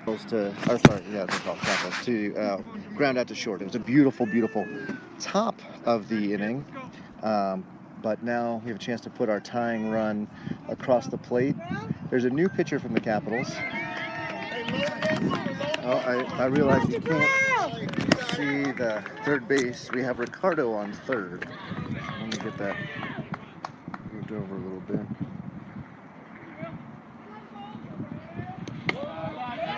to, or sorry, yeah, they're called Capitals, to ground out to short. It was a beautiful, beautiful top of the inning. But now we have a chance to put our tying run across the plate. There's a new pitcher from the Capitals. Oh, I realize you can't see the third base. We have Ricardo on third. Let me get that moved over a little bit.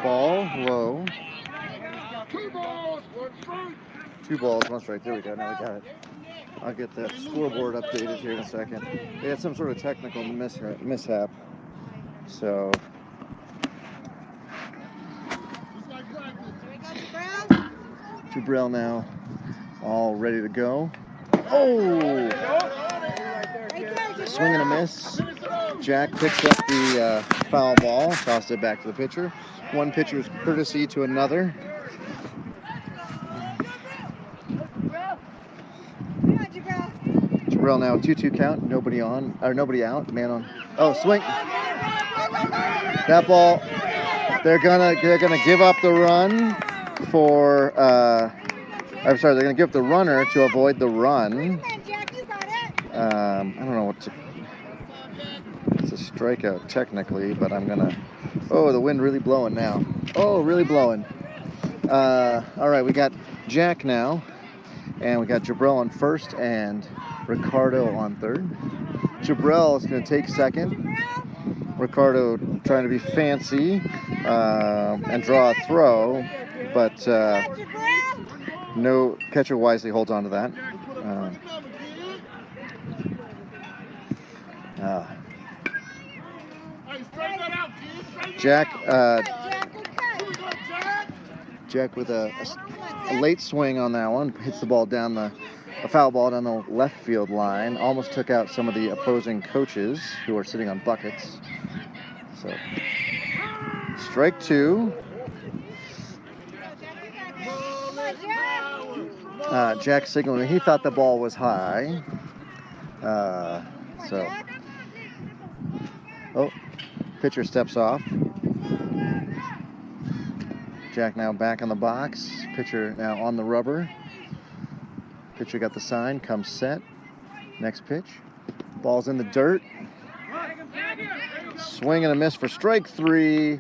Ball low. 2 balls, 1 strike. There we go. Now we got it. I'll get that scoreboard updated here in a second. They had some sort of technical mishap. So. Jubrell now all ready to go. Oh! Swing and a miss. Jack picks up the foul ball, tossed it back to the pitcher. One pitcher's courtesy to another. Jubrell now 2-2 count, nobody on, or nobody out, man on. Oh, swing. That ball, they're gonna give up the run for I'm sorry, they're gonna give up the runner to avoid the run. I don't know what to. It's a strikeout technically, but I'm gonna. Oh, the wind really blowing now. Oh, really blowing. All right, we got Jack now, and we got Jubrell on first and Ricardo on third. Jubrell is going to take second. Ricardo trying to be fancy and draw a throw, but no catcher wisely holds on to that. Jack with a late swing on that one, hits the ball down a foul ball down the left field line. Almost took out some of the opposing coaches who are sitting on buckets. So, strike 2. Jack signaling he thought the ball was high. Oh, pitcher steps off. Jack now back on the box. Pitcher now on the rubber. Pitcher got the sign, comes set. Next pitch. Ball's in the dirt. Swing and a miss for strike 3.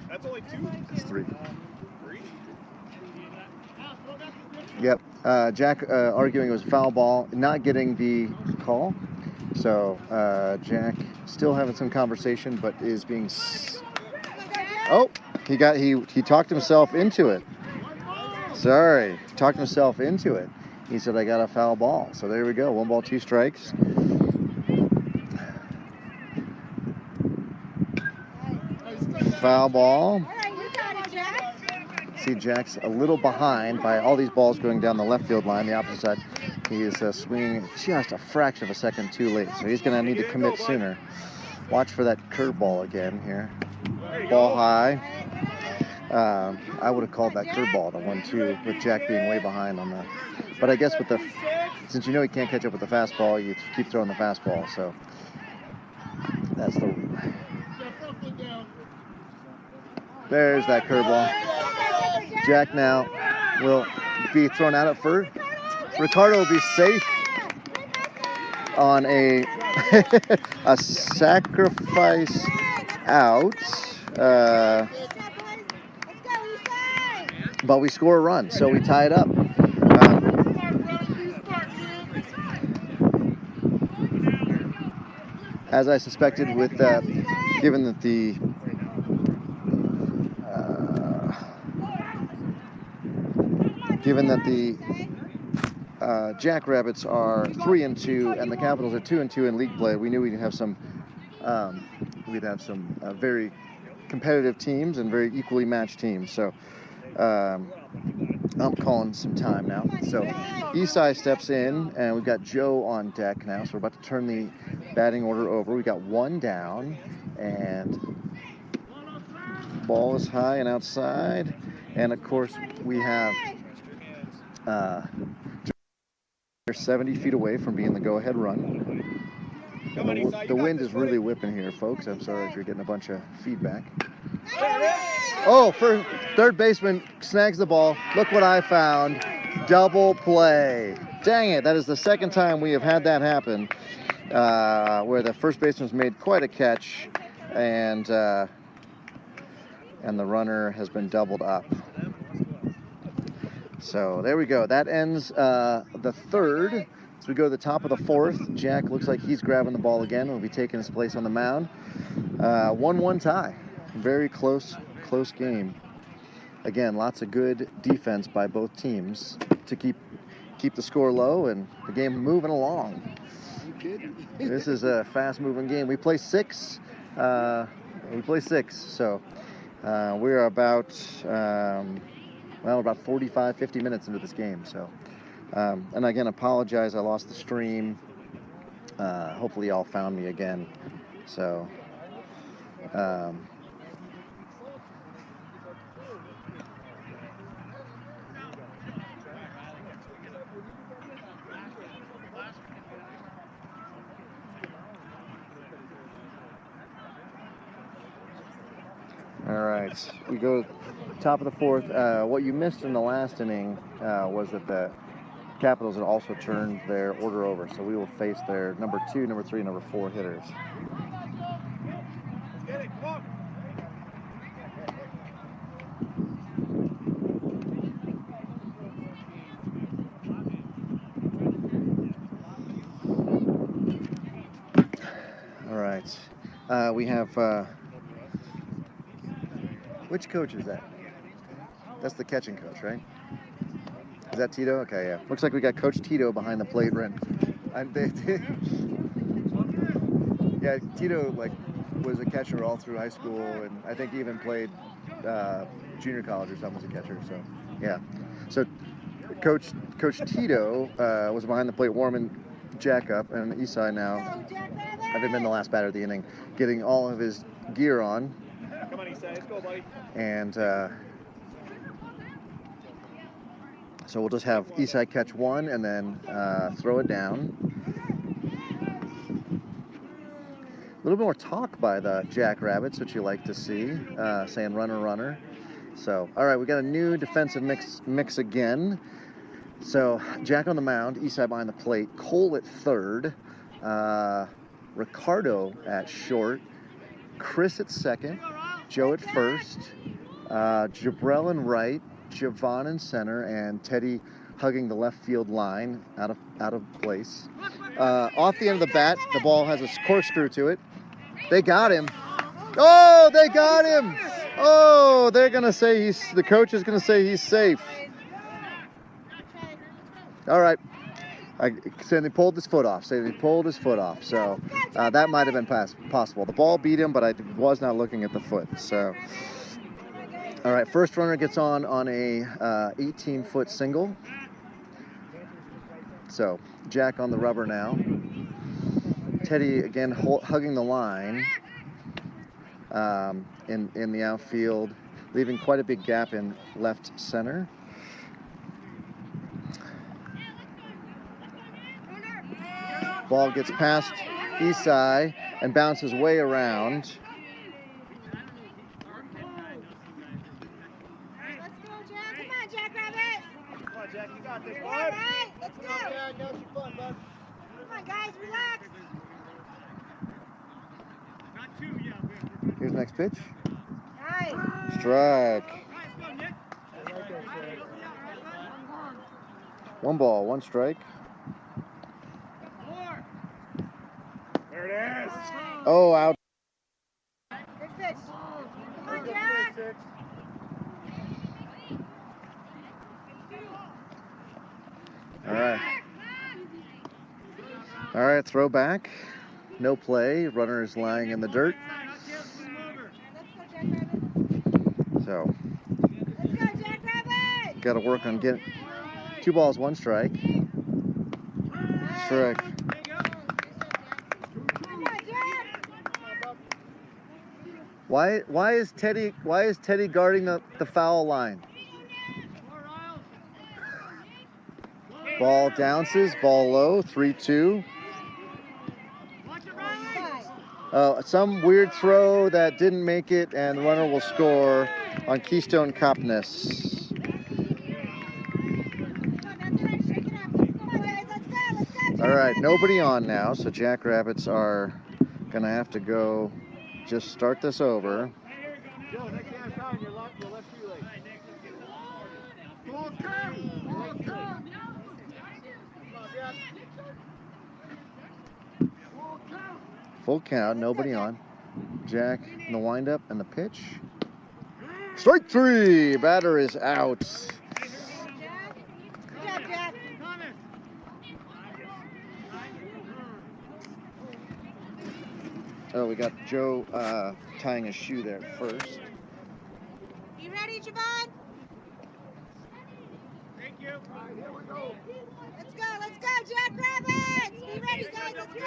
That's only 2? It's 3. Yep. Jack arguing it was a foul ball, not getting the call. So Jack still having some conversation, but is being. Oh, he talked himself into it. Sorry, talked himself into it. He said, I got a foul ball. So there we go. 1 ball, 2 strikes. Foul ball. See, Jack's a little behind by all these balls going down the left field line, the opposite side. He is swinging just a fraction of a second too late. So he's going to need to commit sooner. Watch for that curveball again here. Ball high. I would have called that curveball the 1-2 with Jack being way behind on that. But I guess since you know he can't catch up with the fastball, you keep throwing the fastball. So that's the. There's that curveball. Jack now will be thrown out at first. Ricardo will be safe on a a sacrifice out. But we score a run, so we tie it up. As I suspected, given that the Jackrabbits are 3-2 and the Capitals are 2-2 in league play, we knew we'd have some very competitive teams and very equally matched teams. So I'm calling some time now. So Isai steps in, and we've got Joe on deck now. So we're about to turn the batting order over. We got 1 down, and ball is high and outside. And of course, we have 70 feet away from being the go-ahead run. And the wind is really whipping here, folks. I'm sorry if you're getting a bunch of feedback. Oh, for third baseman snags the ball. Look what I found. Double play. Dang it, that is the second time we have had that happen, where the first baseman's made quite a catch, and the runner has been doubled up. So there we go. That ends the third. As we go to the top of the fourth, Jack looks like he's grabbing the ball again. Will be taking his place on the mound. 1-1 tie. Very close game. Again, lots of good defense by both teams to keep the score low and the game moving along. This is a fast-moving game. We play six. So we're about 45, 50 minutes into this game. So, and again, apologize. I lost the stream. Hopefully, y'all found me again. So. All right, we go top of the fourth. What you missed in the last inning was that the Capitals had also turned their order over, so we will face their number 2, number 3, number 4 hitters. Let's get it, come on. All right, we have. Which coach is that? That's the catching coach, right? Is that Tito? Okay, yeah. Looks like we got Coach Tito behind the plate, Ren. Yeah, Tito was a catcher all through high school, and I think he even played junior college or something as a catcher. So, yeah. So, Coach Tito was behind the plate, warming Jack up, and Isai now, having been the last batter of the inning, getting all of his gear on. Come on, Isai, let's go, buddy. And so we'll just have Isai catch one and then throw it down. A little bit more talk by the Jackrabbits, which you like to see, saying runner, runner. So, all right, we got a new defensive mix again. So, Jack on the mound, Isai behind the plate, Cole at third, Ricardo at short, Chris at second, Joe at first, Jabrell in right, Javon in center, and Teddy hugging the left field line out of place. Off the end of the bat, the ball has a corkscrew to it. They got him. Oh, they got him. Oh, they're gonna say the coach is gonna say he's safe. All right. Saying they pulled his foot off. So that might have been possible. The ball beat him, but I was not looking at the foot. So, all right, first runner gets on a 18-foot single. So Jack on the rubber now. Teddy again hugging the line in the outfield, leaving quite a big gap in left center. Ball gets past Isai and bounces way around. Let's go, Jack. Come on, Jackrabbit. Come on, Jack, you got this, All bud. right, let's go. Jack, now's your fun, bud. Come on, guys, relax. Here's the next pitch. Nice. Strike. 1 ball, 1 strike. There it is. Oh, out. Good pitch. Come on, Jack. All right. All right, throw back. No play. Runner is lying in the dirt. So, Let's go, Jackrabbit. got to work on getting 2 balls, 1 strike. Strike. Come on, Jack. Why is Teddy guarding the foul line? Ball bounces, ball low, 3-2. Some weird throw that didn't make it, and the runner will score on Keystone Copness. All right, nobody on now, so Jackrabbits are gonna have to go just start this over. Joe, next time your left relay. Full count, nobody on. Jack in the windup and the pitch. Strike 3, batter is out. Good job, Jack. Oh, we got Joe tying a shoe there first. You ready, Javon? Thank you. Let's go, Jackrabbits! Be ready, guys, let's go!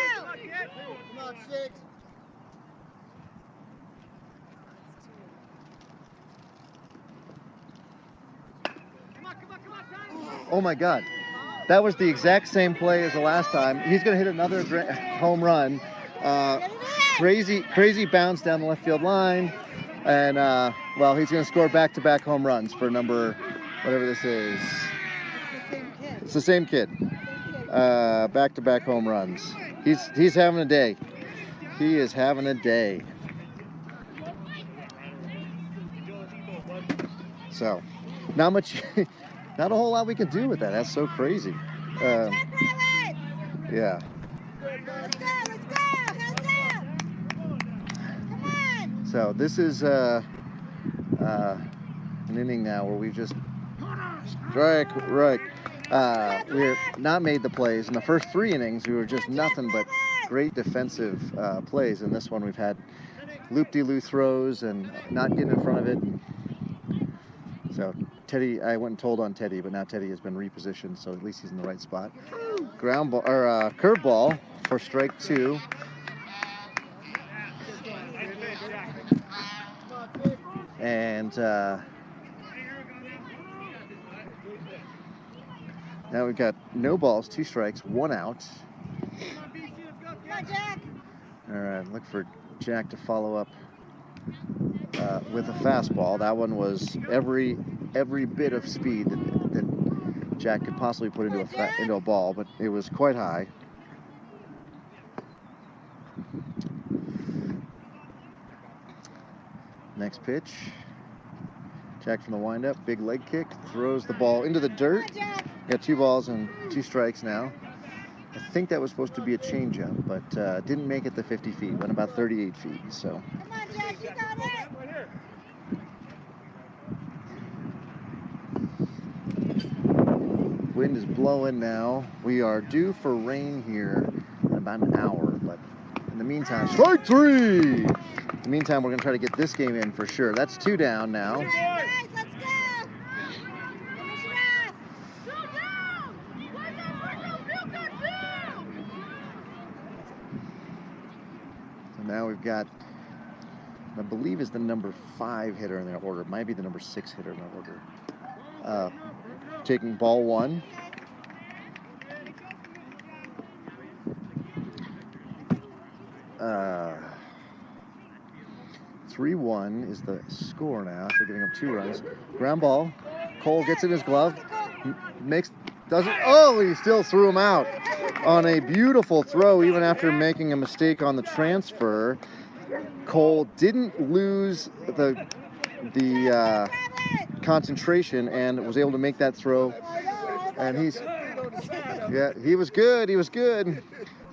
Come on, 6. Oh my God, that was the exact same play as the last time. He's gonna hit another home run. Crazy bounce down the left field line, and well, he's gonna score back-to-back home runs for number whatever this is. It's the same kid. Back-to-back home runs. He's having a day. He is having a day. So, not much, not a whole lot we can do with that. That's so crazy. Jackrabbits! Yeah. Let's go! Hands up! Come on! So this is an inning now where we've just strike right. We're not made the plays. In the first 3 innings, we were just nothing but great defensive plays. In this one, we've had loop-de-loo throws and not getting in front of it. So Teddy, I went and told on Teddy, but now Teddy has been repositioned, so at least he's in the right spot. Ground ball or curveball for strike 2. And now we've got no balls, 2 strikes, 1 out. Come on, Jack! All right, look for Jack to follow up with a fastball. That one was every bit of speed that Jack could possibly put into a ball, but it was quite high. Next pitch. Jack from the windup, big leg kick, throws the ball into the dirt. Got 2 balls and 2 strikes now. I think that was supposed to be a changeup, but didn't make it the 50 feet. Went about 38 feet. So. Come on, Jack, you got it! Wind is blowing now. We are due for rain here in about an hour, but in the meantime, strike 3! In the meantime, we're going to try to get this game in for sure. That's 2 down now. Guys, let's go! Finish it off! So now we've got, I believe is the number 5 hitter in their order. It might be the number 6 hitter in their order. Taking ball 1. Uh, 3-1 is the score now. So giving up 2 runs. Ground ball. Cole gets in his glove. He still threw him out on a beautiful throw, even after making a mistake on the transfer. Cole didn't lose the concentration and was able to make that throw. And he was good.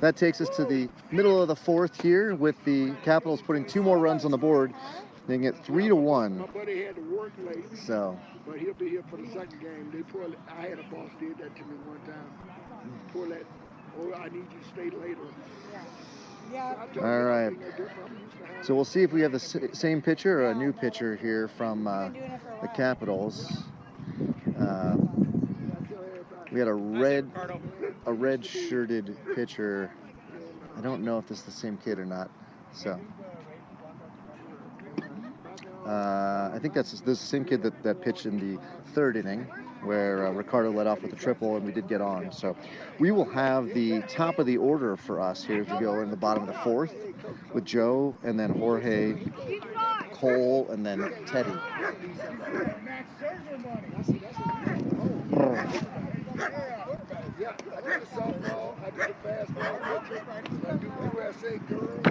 That takes us to the middle of the 4th here, with the Capitals putting 2 more runs on the board, making it 3-1. My buddy had to work late, So, but he'll be here for the second game. I had a boss did that to me one time. I need you to stay later. Yeah. all right. So we'll see if we have the same pitcher or a new pitcher here from the Capitals. We had a red-shirted pitcher. I don't know if this is the same kid or not. So I think this is the same kid that pitched in the third inning, where Ricardo led off with a triple, and we did get on. So we will have the top of the order for us here as we go in the bottom of the fourth, with Joe, and then Jorge, Cole, and then Teddy. Yeah, I did the softball, I did the fastball, I do USA girls.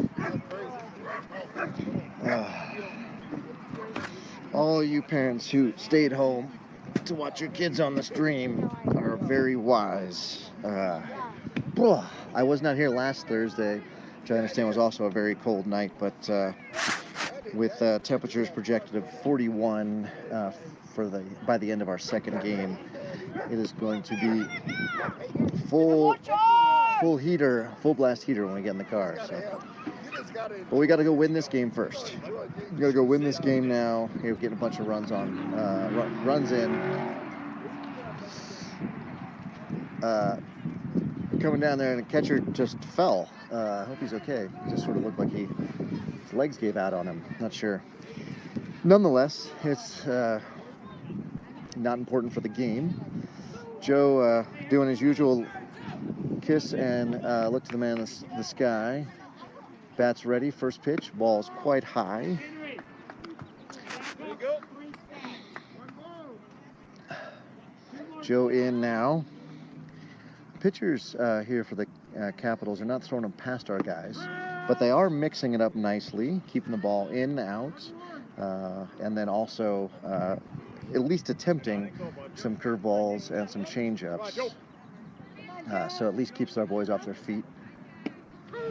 All you parents who stayed home to watch your kids on the stream are very wise. I was not here last Thursday, which I understand was also a very cold night, but with temperatures projected of 41 by the end of our second game, it is going to be full heater, full blast heater when we get in the car. So. But we got to go win this game first. We got to go win this game now. Here, we're getting a bunch of runs in. Coming down there, and the catcher just fell. I hope he's okay. It just sort of looked like his legs gave out on him. Not sure. Nonetheless, it's not important for the game. Joe doing his usual kiss and look to the man in the sky. Bat's ready, first pitch, ball's quite high. Joe in now. Pitchers here for the Capitals are not throwing them past our guys, but they are mixing it up nicely, keeping the ball in, out, and then also at least attempting some curveballs and some changeups. So at least keeps our boys off their feet.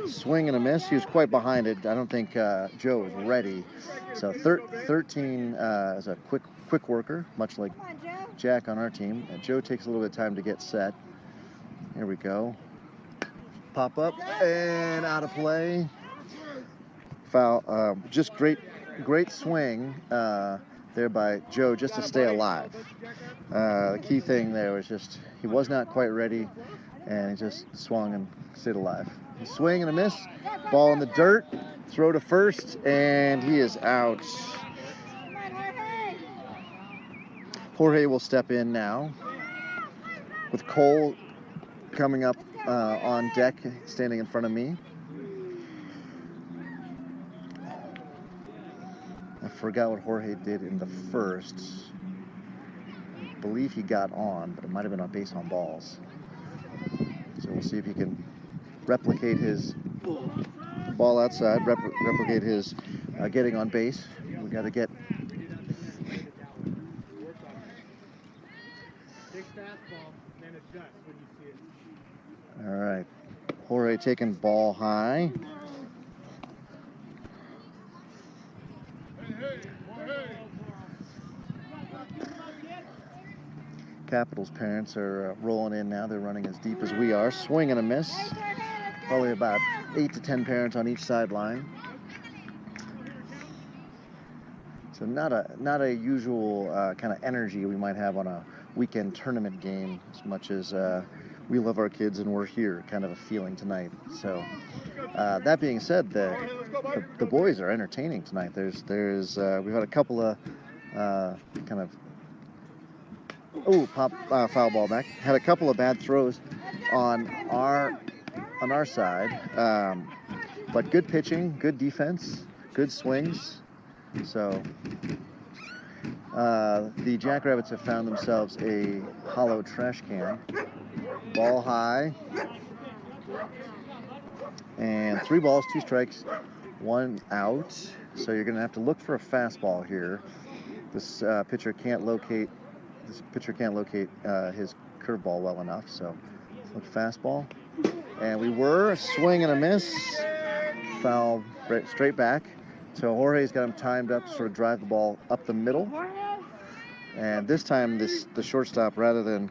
Swing and a miss. He was quite behind it. I don't think Joe was ready. So 13 is a quick worker, much like Jack on our team. Joe takes a little bit of time to get set. Here we go. Pop up and out of play. Foul. Just great swing there by Joe just to stay alive. The key thing there was just he was not quite ready, and he just swung and stayed alive. Swing and a miss, ball in the dirt, throw to first, and he is out. Jorge will step in now, with Cole coming up on deck, standing in front of me. I forgot what Jorge did in the first. I believe he got on, but it might have been on base on balls. So we'll see if he can replicate his ball outside, replicate his getting on base. We got to get. All right, Jorge taking ball high. Capitals parents are rolling in now. They're running as deep as we are. Swing and a miss. Probably about 8 to 10 parents on each sideline. So not a usual kind of energy we might have on a weekend tournament game, as much as we love our kids and we're here kind of a feeling tonight. So that being said, the boys are entertaining tonight. There's we've had a couple of kind of foul ball back. Had a couple of bad throws on our side, but good pitching, good defense, good swings. So the Jackrabbits have found themselves a hollow trash can. Ball high, and 3 balls, 2 strikes, 1 out. So you're going to have to look for a fastball here. This pitcher can't locate his curveball well enough. So look fastball, and we were swing and a miss, foul straight back. So Jorge's got him timed up to sort of drive the ball up the middle. And this time, the shortstop, rather than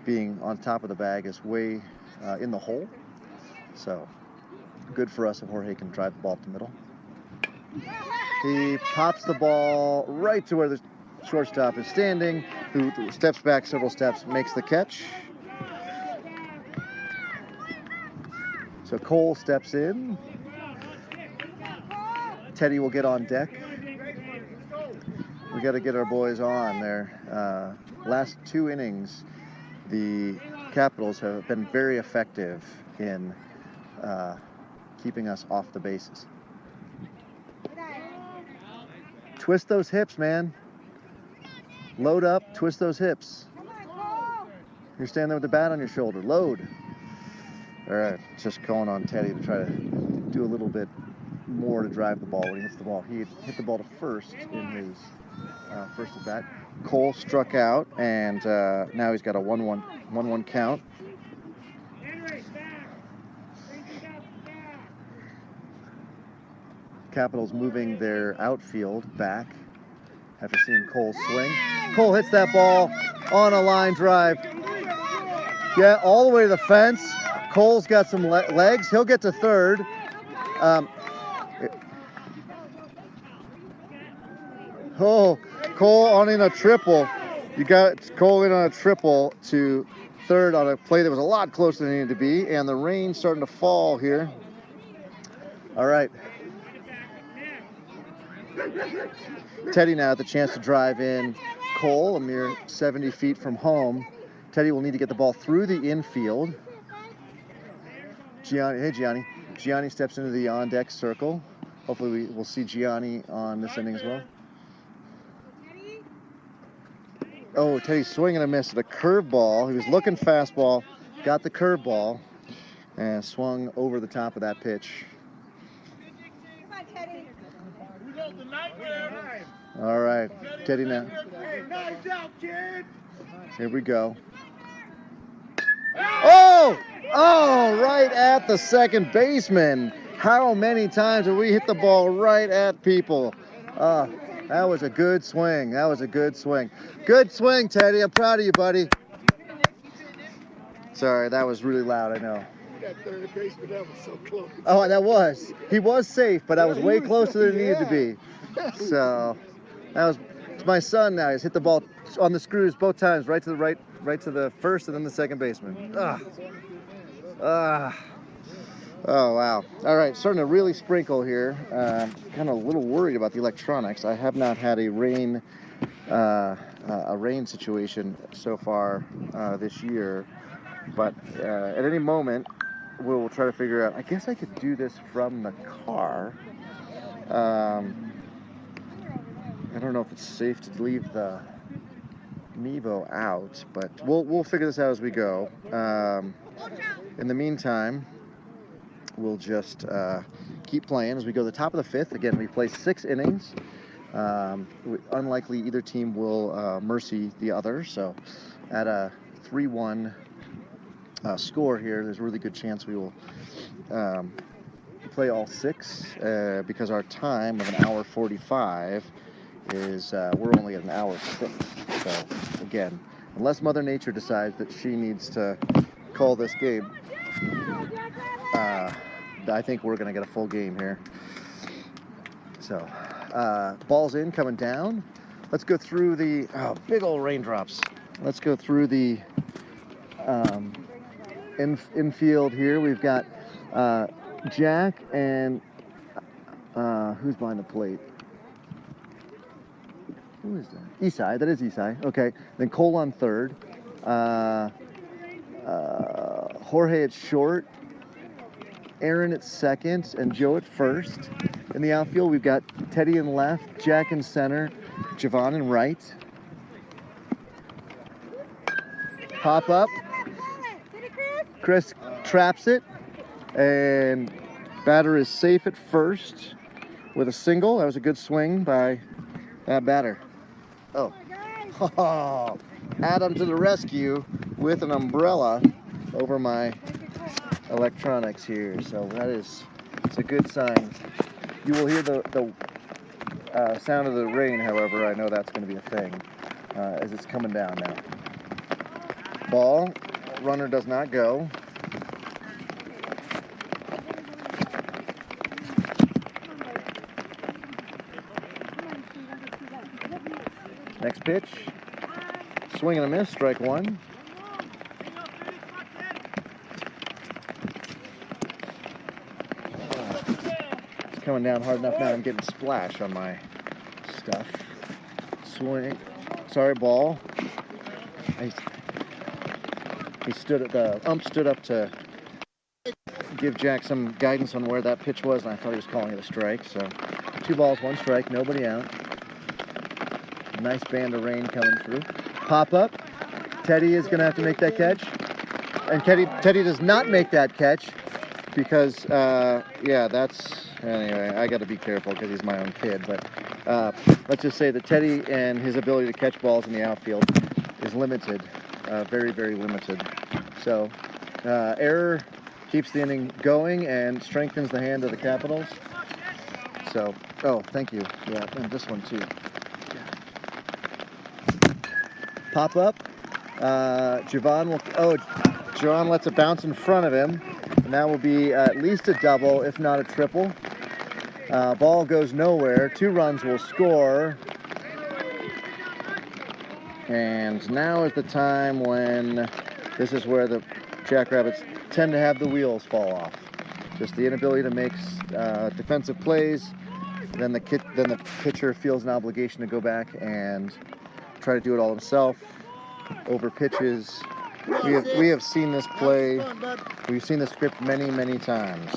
being on top of the bag, is way in the hole. So good for us if Jorge can drive the ball up the middle. He pops the ball right to where the shortstop is standing, who steps back several steps, makes the catch. So Cole steps in. Teddy will get on deck. We got to get our boys on there. Last 2 innings, the Capitals have been very effective in keeping us off the bases. Twist those hips, man. Load up, twist those hips. You're standing there with the bat on your shoulder. Load. All right, just calling on Teddy to try to do a little bit more to drive the ball when he hits the ball. He hit the ball to first in his first at bat. Cole struck out, and now he's got a 1-1 count. Capitals moving their outfield back after seeing Cole swing. Cole hits that ball on a line drive. Yeah, all the way to the fence. Cole's got some legs. He'll get to third. Cole on in a triple. You got Cole in on a triple to third on a play that was a lot closer than it needed to be, and the rain's starting to fall here. All right. Teddy now had the chance to drive in Cole, a mere 70 feet from home. Teddy will need to get the ball through the infield. Gianni. Gianni steps into the on-deck circle. Hopefully we'll see Gianni on this inning as well. Oh, Teddy swing and a miss at a curveball. He was looking fastball, got the curveball, and swung over the top of that pitch. Come on, Teddy. All right, Teddy now. Nice out, kid. Here we go. Oh! Oh, right at the second baseman. How many times have we hit the ball right at people? That was a good swing. That was a good swing. Good swing, Teddy. I'm proud of you, buddy. Sorry, that was really loud, I know. That third baseman, that was so close. Oh, that was. He was safe, but I was way closer than he needed to be. So, that was. It's my son now. He's hit the ball on the screws both times, right to the first and then the second baseman. Oh, wow. All right, starting to really sprinkle here. Kind of a little worried about the electronics. I have not had a rain situation so far this year, but at any moment we'll try to figure out. I guess I could do this from the car. I don't know if it's safe to leave the Mevo out, but we'll figure this out as we go. In the meantime, we'll just keep playing as we go to the top of the fifth. Again, we play 6 innings. Unlikely either team will mercy the other. So at a 3-1 score here, there's a really good chance we will play all 6 because our time of an hour 45 is we're only at an hour 6. So again, unless Mother Nature decides that she needs to call this game, I think we're going to get a full game here. So, ball's in, coming down. Let's go through the big old raindrops. Let's go through the infield here. We've got Jack and who's behind the plate? Who is that? Isai. That is Isai. Okay. Then Cole on third. Jorge at short. Aaron at second, and Joe at first. In the outfield, we've got Teddy in left, Jack in center, Javon in right. Pop up. Chris traps it, and batter is safe at first with a single. That was a good swing by that batter. Oh, Adam to the rescue with an umbrella over my electronics here, so it's a good sign. You will hear the sound of the rain, however. I know that's going to be a thing as it's coming down now. Ball, runner does not go. Next pitch, swing and a miss, strike one. Coming down hard enough now. I'm getting splash on my stuff. swing. Sorry, ball. He stood at the ump stood up to give Jack some guidance on where that pitch was, and I thought he was calling it a strike. So 2 balls, 1 strike, nobody out. Nice band of rain coming through. Pop up. Teddy is going to have to make that catch. And Teddy does not make that catch because, yeah, that's... Anyway, I got to be careful because he's my own kid. But let's just say that Teddy and his ability to catch balls in the outfield is limited. Very, very limited. So, error keeps the inning going and strengthens the hand of the Capitals. So, oh, thank you. Yeah, and this one too. Pop up. Javon lets it bounce in front of him, and that will be at least a double, if not a triple. Ball goes nowhere. 2 runs will score. And now is the time when this is where the Jackrabbits tend to have the wheels fall off. Just the inability to make defensive plays. Then the pitcher feels an obligation to go back and try to do it all himself. Over pitches. We have seen this play. We've seen this script many, many times.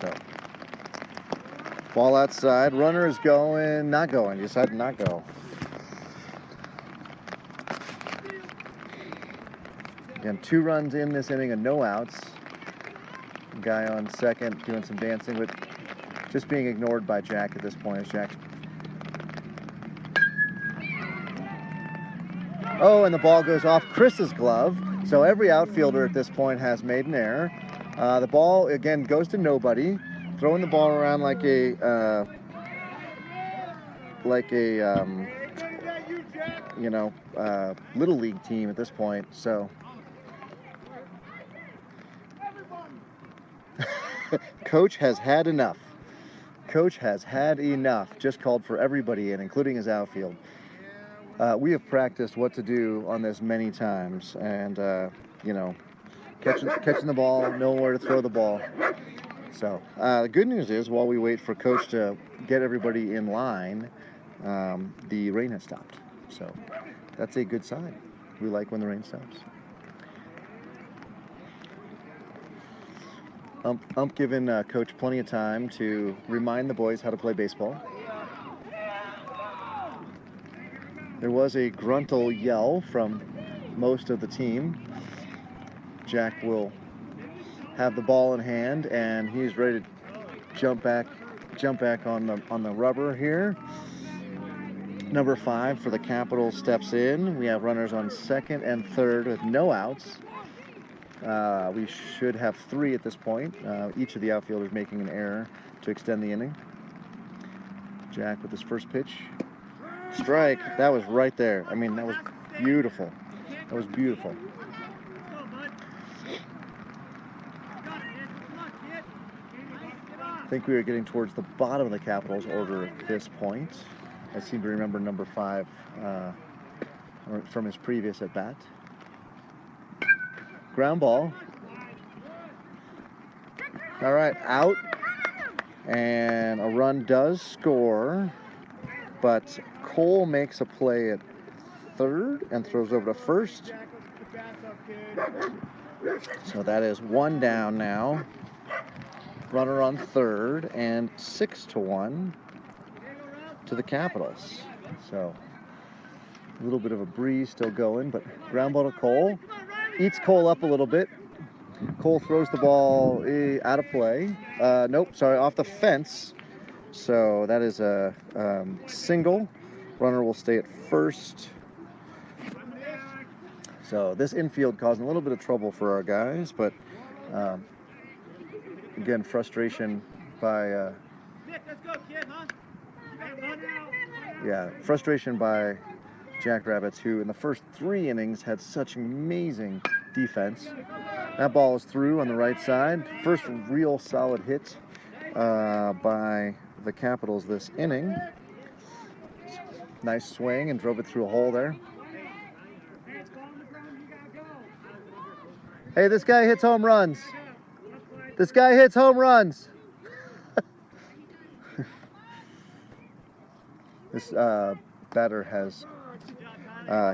So, ball outside. Runner is going, not going. You decided not go. Again, 2 runs in this inning and no outs. Guy on second doing some dancing, but just being ignored by Jack at this point as Jack. Oh, and the ball goes off Chris's glove. So every outfielder at this point has made an error. The ball, again, goes to nobody. Throwing the ball around like a little league team at this point. So Coach has had enough. Coach has had enough. Just called for everybody in, including his outfield. We have practiced what to do on this many times, and catching the ball, knowing where to throw the ball. So the good news is, while we wait for Coach to get everybody in line, the rain has stopped. So that's a good sign. We like when the rain stops. Ump giving Coach plenty of time to remind the boys how to play baseball. There was a gruntle yell from most of the team. Jack will have the ball in hand, and he's ready to jump back on the rubber here. Number 5 for the Capitals steps in. We have runners on second and third with no outs. We should have 3 at this point. Each of the outfielders making an error to extend the inning. Jack with his first pitch. Strike. That was right there. I mean, that was beautiful. That was beautiful. I think we are getting towards the bottom of the Capitals order at this point. I seem to remember number 5 from his previous at bat. Ground ball. All right, out. And a run does score, but Cole makes a play at third and throws over to first. So that is 1 down now. Runner on third, and 6-1 to the Capitals. So a little bit of a breeze still going, but ground ball to Cole. Eats Cole up a little bit. Cole throws the ball out of play. Off the fence. So that is a single. Runner will stay at first. So this infield causing a little bit of trouble for our guys, but again, frustration by Jackrabbits, who in the first 3 innings had such amazing defense. That ball is through on the right side. First real solid hit by the Capitals this inning. Nice swing and drove it through a hole there. Hey, this guy hits home runs. This guy hits home runs. This batter has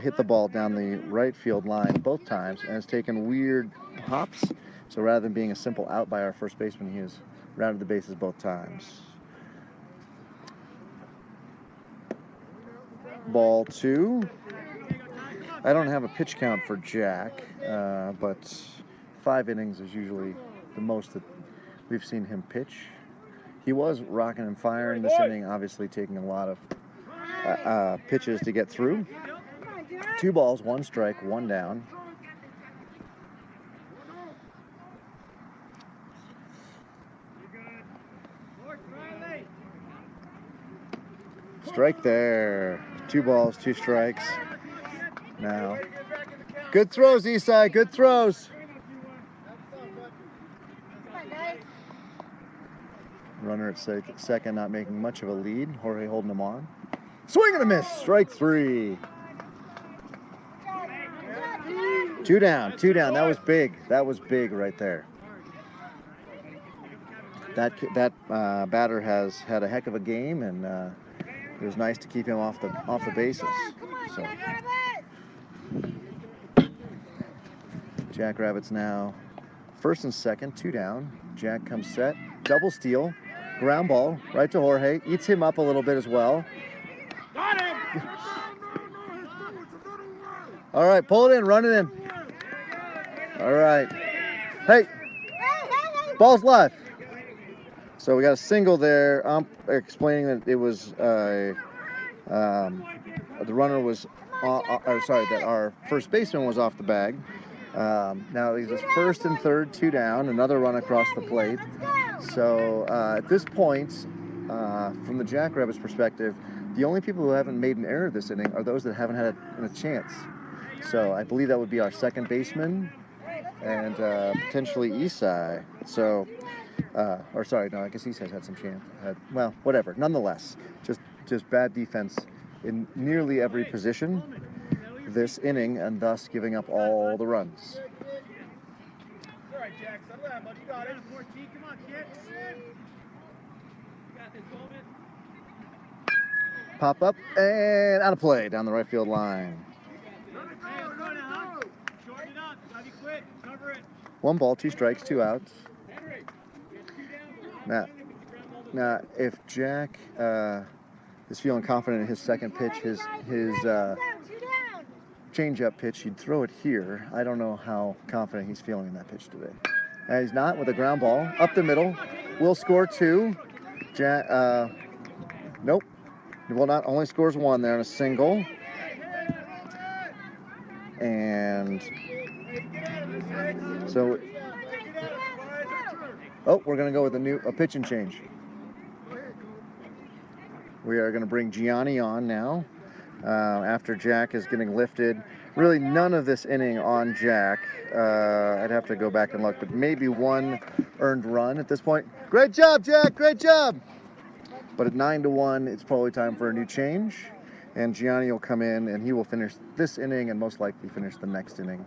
hit the ball down the right field line both times and has taken weird hops. So rather than being a simple out by our first baseman, he has rounded the bases both times. Ball 2. I don't have a pitch count for Jack, but 5 innings is usually the most that we've seen him pitch. He was rocking and firing this inning, obviously taking a lot of pitches to get through. 2 balls, 1 strike, 1 down. Strike there. 2 balls, 2 strikes. Now, good throws, Eastside. Good throws. Runner at second, not making much of a lead. Jorge holding him on. Swing and a miss. Strike 3. 2 down. 2 down. That was big. That was big right there. That batter has had a heck of a game, and it was nice to keep him off the bases. So Jackrabbits now first and second, 2 down. Jack comes set, double steal, ground ball right to Jorge. Eats him up a little bit as well. Got him! All right, pull it in, run it in. All right. Hey, ball's live. So we got a single there. I'm explaining that it was the runner was, that our first baseman was off the bag. Now he's just first and third, 2 down, another run across the plate. So at this point, from the Jackrabbits' perspective, the only people who haven't made an error this inning are those that haven't had a chance. So I believe that would be our second baseman and potentially Isai. So, or sorry, no, I guess Isai's had some chance. Well, whatever. Nonetheless, just bad defense in nearly every position this inning, and thus giving up all the runs. All right, Jack, settle down, bud. You got it. Come on, kid. You got this moment. Pop up and out of play down the right field line. Hey, let's go now, huh? Shorten it up. Gotta be quick. Cover it. 1 ball, 2 strikes, 2 outs. Now, if Jack is feeling confident in his second pitch, his change-up pitch, he'd throw it here. I don't know how confident he's feeling in that pitch today. And he's not, with a ground ball up the middle. Will score 2. Jack, nope. Will not, only scores 1 there on a single. And so, oh, we're going to go with a pitch and change. We are going to bring Gianni on now after Jack is getting lifted. Really none of this inning on Jack. I'd have to go back and look, but maybe 1 earned run at this point. Great job, Jack. Great job. But at 9-1, it's probably time for a new change. And Gianni will come in, and he will finish this inning and most likely finish the next inning.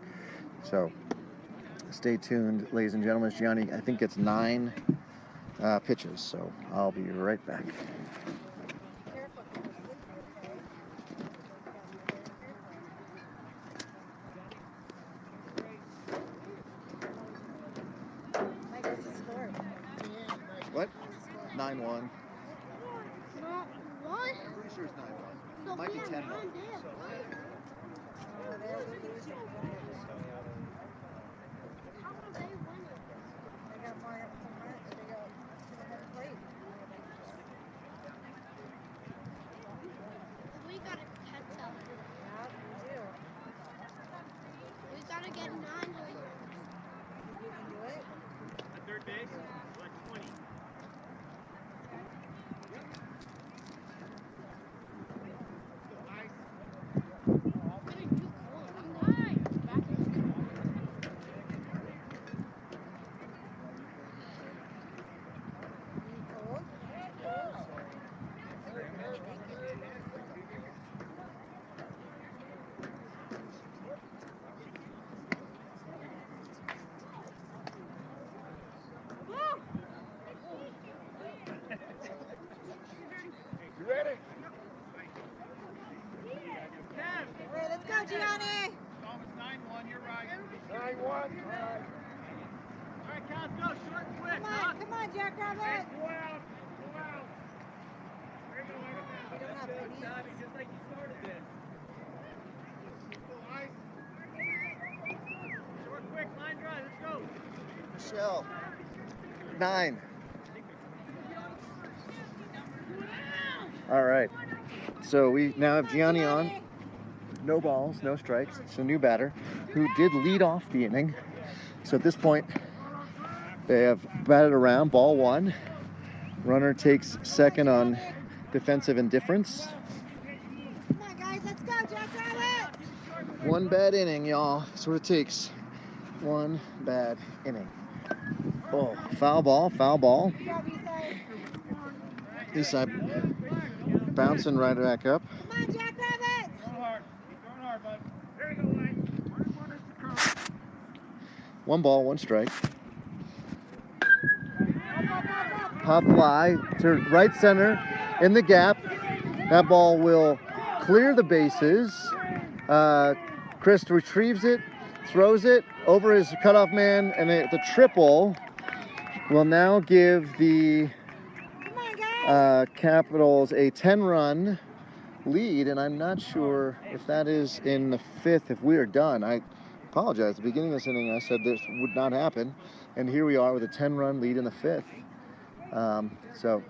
So stay tuned, ladies and gentlemen. Gianni, I think, gets 9 pitches. So I'll be right back. What? 9-1. What? Pretty sure it's 9-1. So Might be we have 10-1. 9 days. How are they winning? They got more they got played. We gotta catch up. Yeah, we do. We gotta get 9 home runs. You can do it? At third base, like 20. Bobby, just like you started this. Short, quick, line drive, let's go. Michelle. 9. All right. So we now have Gianni on. No balls, no strikes. It's a new batter who did lead off the inning. So at this point, they have batted around. Ball 1. Runner takes second on defensive indifference. Come on, guys, let's go, Jackrabbits! One bad inning, y'all. That's what it takes. One bad inning. Oh, foul ball, foul ball. Good job, Eastside. Eastside bouncing right back up. Come on, Jackrabbits! Throw hard. Keep throwing hard, bud. There you go, Mike. One ball, one strike. Pop fly to right center in the gap. That ball will clear the bases. Chris retrieves it, throws it over his cutoff man, and the triple will now give the Come on, guys! Capitals a 10-run lead, and I'm not sure if that is in the 5th, if we are done. I apologize. At the beginning of this inning, I said this would not happen, and here we are with a 10-run lead in the 5th. So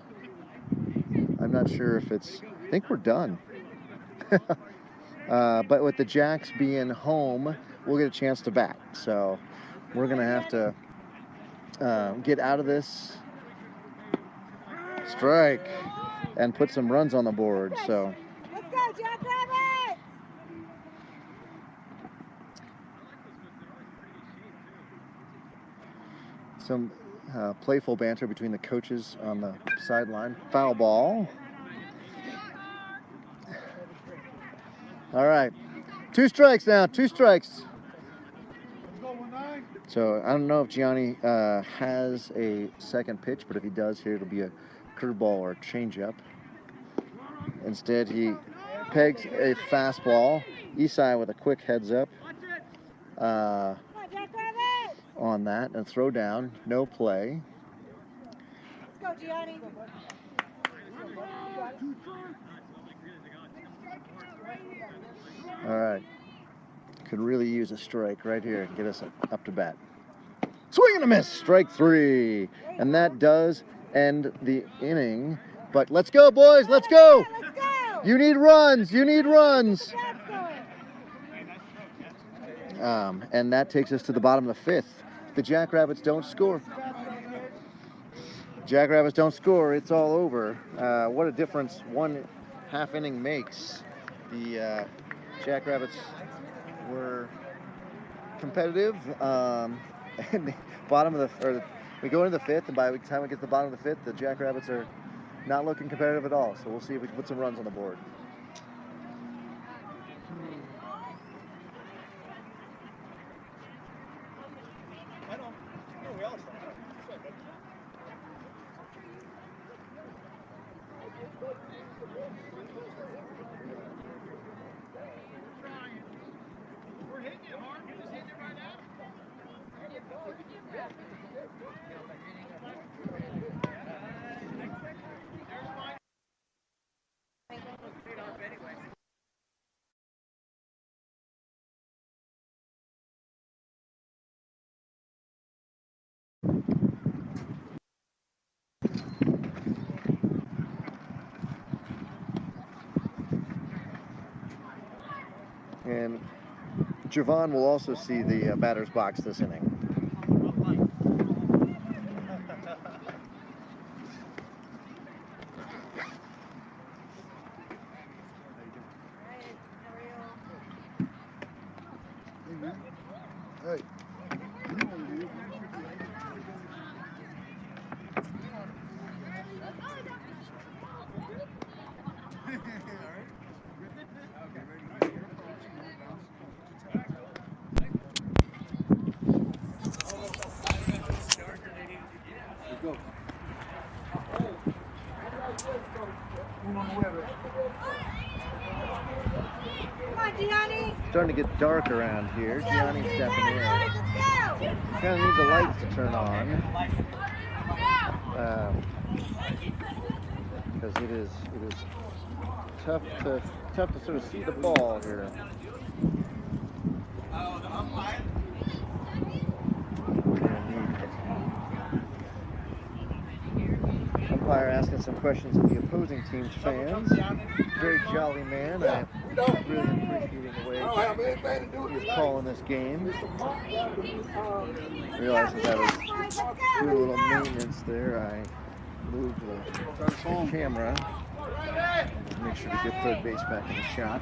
I'm not sure if it's, I think we're done. But with the Jacks being home, we'll get a chance to bat. So we're going to have to get out of this strike and put some runs on the board. So Let's go, Jackrabbits! some playful banter between the coaches on the sideline. Foul ball. All right. 2 strikes now. 2 strikes. So I don't know if Gianni has a second pitch, but if he does here, it'll be a curveball or a changeup. Instead, he pegs a fastball. Isai with a quick heads up Come on, Jackrabbits! on that, and throw down. No play. Let's go, Gianni. All right. Could really use a strike right here and get us up to bat. Swing and a miss. Strike 3. And that does end the inning. But let's go, boys. Let's go. Let's go! You need runs. You need runs. And that takes us to the bottom of the 5th. The Jackrabbits don't score. Jackrabbits don't score. It's all over. What a difference 1/2 inning makes. The Jackrabbits were competitive. And the bottom of we go into the 5th, and by the time we get to the bottom of the 5th, the Jackrabbits are not looking competitive at all. So we'll see if we can put some runs on the board. We're hitting it hard. We're just hitting it right now. And Javon will also see the batter's box this inning. Hey. Come on, Gianni! Starting to get dark around here. Gianni's stepping in. Let's go! Kind of need the lights to turn on. Because it is tough to sort of see the ball here. Umpire asking some questions of the opposing team's fans. Very jolly man. I'm really appreciating the way he's calling this game. Realizing that I was doing a little maintenance there. I moved the camera. Make sure to get third base back in the shot.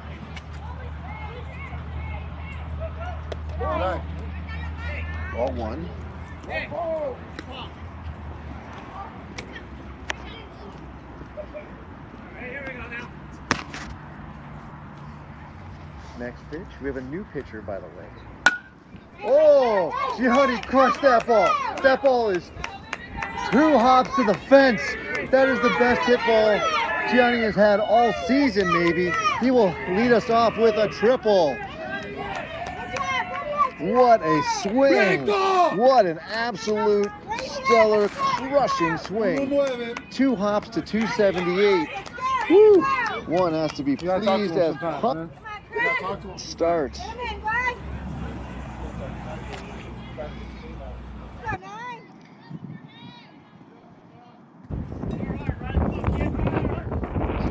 Ball one. Next pitch. We have a new pitcher, by the way. Oh, Gianni crushed that ball. That ball is 2 hops to the fence. That is the best hit ball Gianni has had all season, maybe. He will lead us off with a triple. What a swing. What an absolute stellar crushing swing. 2 hops to 278. Woo. One has to be pleased as pup. Start. So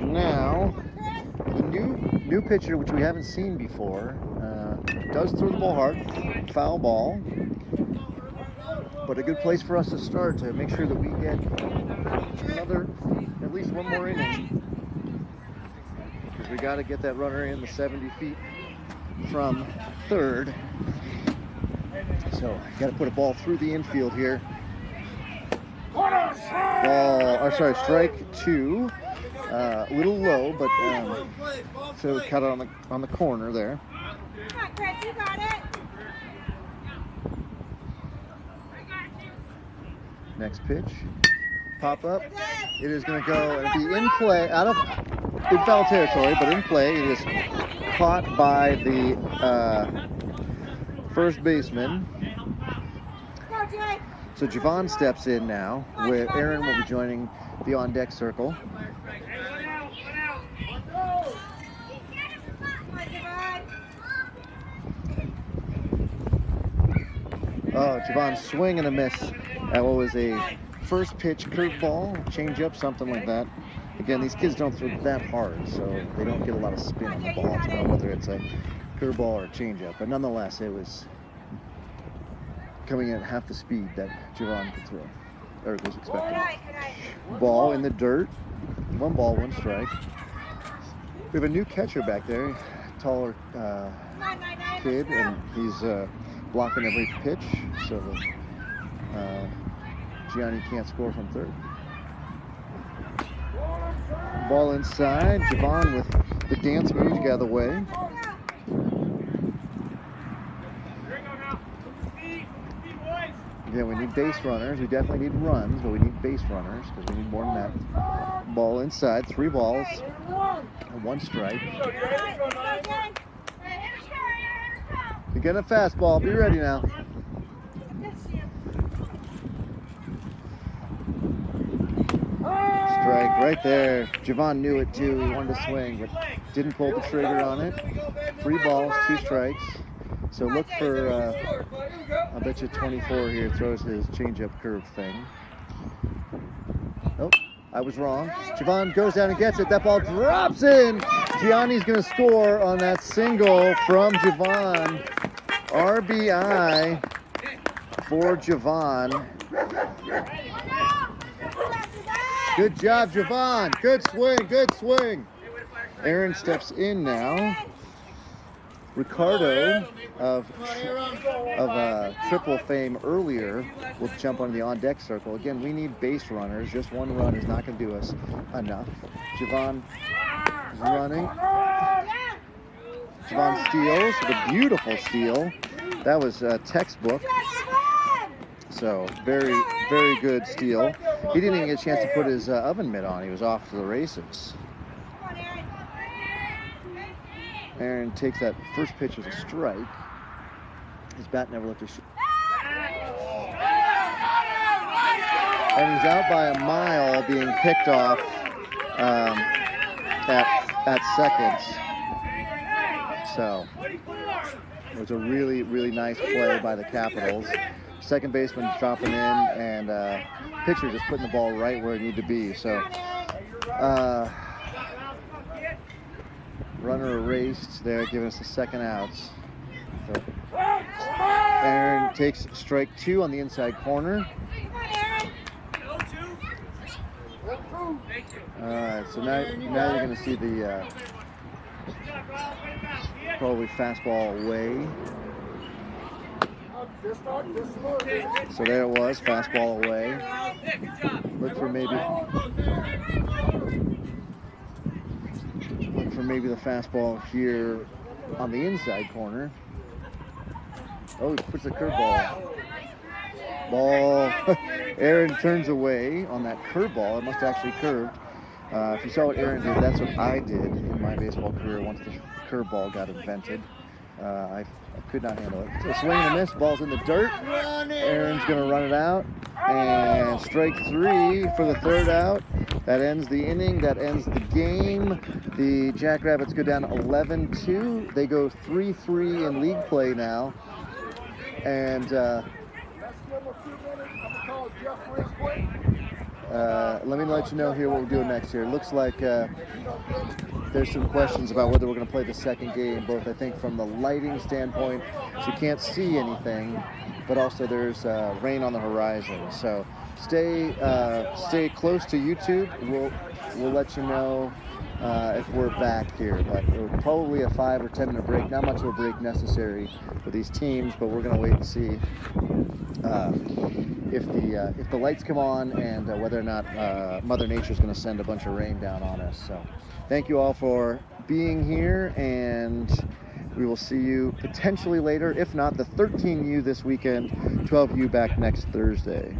now, the new pitcher, which we haven't seen before, does throw the ball hard, foul ball, but a good place for us to start to make sure that we get at least one more inning. We got to get that runner in the 70 feet from third. So got to put a ball through the infield here. Strike 2. A little low, but so we cut it on the corner there. Come on, Chris, you got it. Next pitch. Pop up. It is going to go and be in play, out of big foul territory, but in play. It is caught by the first baseman. So Javon steps in now, where Aaron will be joining the on-deck circle. Oh, Javon swing and a miss at what was a first pitch curveball, change up, something like that. Again, these kids don't throw that hard, so they don't get a lot of spin on the ball to know whether it's a curveball or a change up. But nonetheless, it was coming in at half the speed that Javon could throw, or was expected. Ball in the dirt. 1 ball, 1 strike. We have a new catcher back there, taller kid, and he's blocking every pitch, so that Gianni can't score from third. Ball inside. Javon with the dance move to get out of the way. Again, we need base runners. We definitely need runs, but we need base runners because we need more than that. Ball inside. 3 balls. 1 strike. You're getting a fastball. Be ready now. Strike right there. Javon knew it too. He wanted to swing, but didn't pull the trigger on it. 3 balls, 2 strikes. So look for, I'll bet you 24 here throws his changeup curve thing. Nope, I was wrong. Javon goes down and gets it. That ball drops in. Gianni's going to score on that single from Javon. RBI for Javon. Good job, Javon. Good swing, good swing. Aaron steps in now. Ricardo of triple fame earlier will jump onto the on-deck circle. Again, we need base runners. Just 1 run is not going to do us enough. Javon is running. Javon steals with a beautiful steal. That was textbook. So very, very good steal. He didn't even get a chance to put his oven mitt on. He was off to the races. Aaron takes that first pitch as a strike. His bat never left his shoe. And he's out by a mile, being picked off at at second. So it was a really, really nice play by the Capitals. Second baseman dropping in, and pitcher just putting the ball right where it needed to be. So runner erased there, giving us the second outs. So Aaron takes strike 2 on the inside corner. Alright, so now you're going to see the probably fastball away. So there it was, fastball away. Look for maybe the fastball here on the inside corner. Oh, he puts the curveball. Ball. Aaron turns away on that curveball. It must have actually curved. If you saw what Aaron did, that's what I did in my baseball career once the curveball got invented. I could not handle it. So swing and a miss, ball's in the dirt. Aaron's going to run it out. And strike 3 for the third out. That ends the inning. That ends the game. The Jackrabbits go down 11-2. They go 3-3 in league play now. And let me let you know here what we're doing next year. It looks like there's some questions about whether we're going to play the second game, both I think from the lighting standpoint, so you can't see anything, but also there's rain on the horizon. So stay close to YouTube. We'll let you know if we're back here, but probably a 5 or 10 minute break. Not much of a break necessary for these teams, but we're going to wait and see if the lights come on and whether or not Mother Nature is going to send a bunch of rain down on us. So thank you all for being here, and we will see you potentially later. If not, the 13U this weekend, 12U back next Thursday.